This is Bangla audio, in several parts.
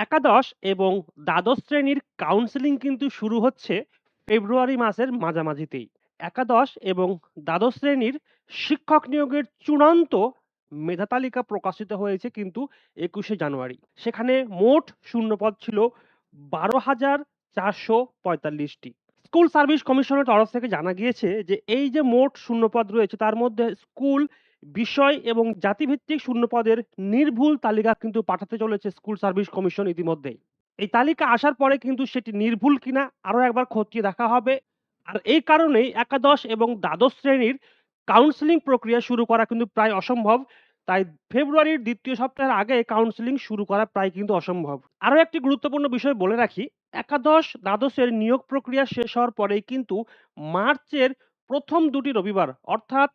একাদশ এবং দ্বাদশ শ্রেণীর কাউন্সেলিং কিন্তু শুরু হচ্ছে ফেব্রুয়ারি মাসের মাঝামাঝিতেই। একাদশ এবং দ্বাদশ শ্রেণীর শিক্ষক নিয়োগের চূড়ান্ত মেধা তালিকা প্রকাশিত হয়েছে কিন্তু ২১শে জানুয়ারি। সেখানে মোট শূন্যপদ ছিল ১২,৪৪৫টি। স্কুল সার্ভিস কমিশনের তরফ থেকে জানা গিয়েছে যে এই যে মোট শূন্যপদ রয়েছে তার মধ্যে স্কুল, বিষয় এবং জাতিভিত্তিক শূন্যপদের নির্ভুল তালিকা কিন্তু পাঠাতে চলেছে স্কুল সার্ভিস কমিশন ইতিমধ্যেই। এই তালিকা আসার পরে কিন্তু সেটি নির্ভুল কিনা আরো একবার খতিয়ে দেখা হবে। আর এই কারণেই একাদশ এবং দ্বাদশ শ্রেণীর কাউন্সেলিং প্রক্রিয়া শুরু করা কিন্তু প্রায় অসম্ভব। তাই ফেব্রুয়ারির ২য় সপ্তাহের আগে কাউন্সেলিং শুরু করা প্রায় কিন্তু অসম্ভব। আরো একটি গুরুত্বপূর্ণ বিষয় বলে রাখি, একাদশ, দ্বাদশের নিয়োগ প্রক্রিয়া শেষ হওয়ার পরেই কিন্তু মার্চের ১ম ২টি রবিবার অর্থাৎ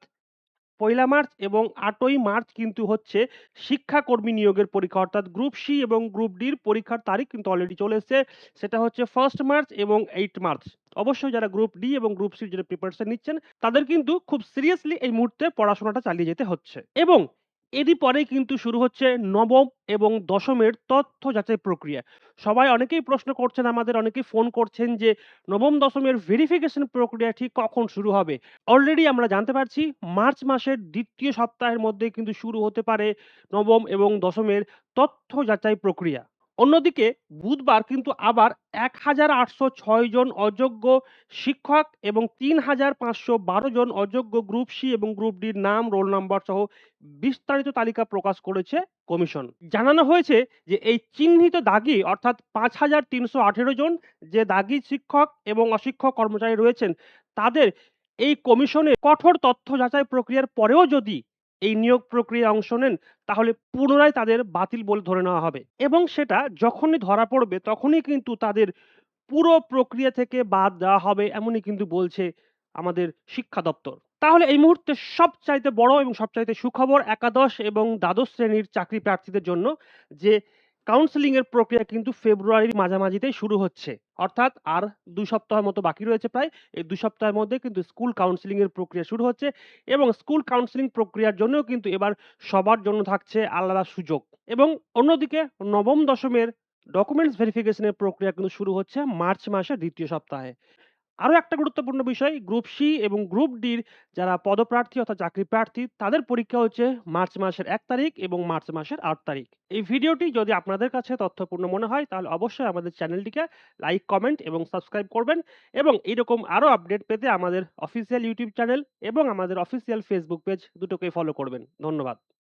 ১লা মার্চ এবং ৮ই মার্চ কিন্তু হচ্ছে শিক্ষাকর্মী নিয়োগের পরীক্ষা অর্থাৎ গ্রুপ সি এবং গ্রুপ ডির পরীক্ষার তারিখ কিন্তু অলরেডি চলে এসছে। সেটা হচ্ছে 1st মার্চ এবং 8 মার্চ। অবশ্যই যারা গ্রুপ ডি এবং গ্রুপ সির জন্য প্রিপারেশন নিচ্ছেন তাদের কিন্তু খুব সিরিয়াসলি এই মুহূর্তে পড়াশোনাটা চালিয়ে যেতে হচ্ছে। এবং এরই পরেই কিন্তু শুরু হচ্ছে নবম এবং দশমের তথ্য যাচাই প্রক্রিয়া। সবাই অনেকেই প্রশ্ন করছেন, আমাদের অনেকেই ফোন করছেন যে নবম দশমের ভেরিফিকেশন প্রক্রিয়া ঠিক কখন শুরু হবে? অলরেডি আমরা জানতে পারছি মার্চ মাসের ২য় সপ্তাহের মধ্যেই কিন্তু শুরু হতে পারে নবম এবং দশমের তথ্য যাচাই প্রক্রিয়া। অন্যদিকে বুধবার কিন্তু আবার ১,৮০৬ জন অযোগ্য শিক্ষক এবং ৩,৫১২ জন অযোগ্য গ্রুপ সি এবং গ্রুপ ডির নাম, রোল নাম্বার সহ বিস্তারিত তালিকা প্রকাশ করেছে কমিশন। জানানো হয়েছে যে এই চিহ্নিত দাগি অর্থাৎ ৫,৩১৮ জন যে দাগি শিক্ষক এবং অশিক্ষক কর্মচারী রয়েছেন তাদের এই কমিশনের কঠোর তথ্য যাচাই প্রক্রিয়ার পরেও যদি এই নিয়োগ প্রক্রিয়ায় অংশ নেন তাহলে পুনরায় তাদের বাতিল বলে ধরে নেওয়া হবে এবং সেটা যখনই ধরা পড়বে তখনই কিন্তু তাদের পুরো প্রক্রিয়া থেকে বাদ দেওয়া হবে এমনই কিন্তু বলছে আমাদের শিক্ষা দপ্তর। তাহলে এই মুহূর্তে সবচাইতে বড় এবং সবচাইতে সুখবর একাদশ এবং দ্বাদশ শ্রেণীর চাকরি প্রার্থীদের জন্য যে কাউন্সেলিং এর প্রক্রিয়া কিন্তু ফেব্রুয়ারির মাঝামাঝিতেই শুরু হচ্ছে। অর্থাৎ আর ২ সপ্তাহের মতো বাকি রয়েছে প্রায়। এই ২ সপ্তাহের মধ্যে কিন্তু স্কুল কাউন্সেলিং এর প্রক্রিয়া শুরু হচ্ছে এবং স্কুল কাউন্সেলিং প্রক্রিয়ার জন্যও কিন্তু এবার সবার জন্য থাকছে আলাদা সুযোগ। এবং অন্যদিকে নবম দশমের ডকুমেন্টস ভেরিফিকেশন এর প্রক্রিয়া কিন্তু শুরু হচ্ছে মার্চ মাসের ২য় সপ্তাহে। আরো একটা গুরুত্বপূর্ণ বিষয়, গ্রুপ সি এবং গ্রুপ ডির যারা পদপ্রার্থী অর্থাৎ চাকরি প্রার্থী তাদের পরীক্ষা হচ্ছে মার্চ মাসের ১ তারিখ এবং মার্চ মাসের ৮ তারিখ। এই ভিডিওটি যদি আপনাদের কাছে তথ্যপূর্ণ মনে হয় তাহলে অবশ্যই আমাদের চ্যানেলটিকে লাইক, কমেন্ট এবং সাবস্ক্রাইব করবেন এবং এরকম আরো আপডেট পেতে আমাদের অফিসিয়াল ইউটিউব চ্যানেল এবং আমাদের অফিসিয়াল ফেসবুক পেজ দুটোকেই ফলো করবেন। ধন্যবাদ।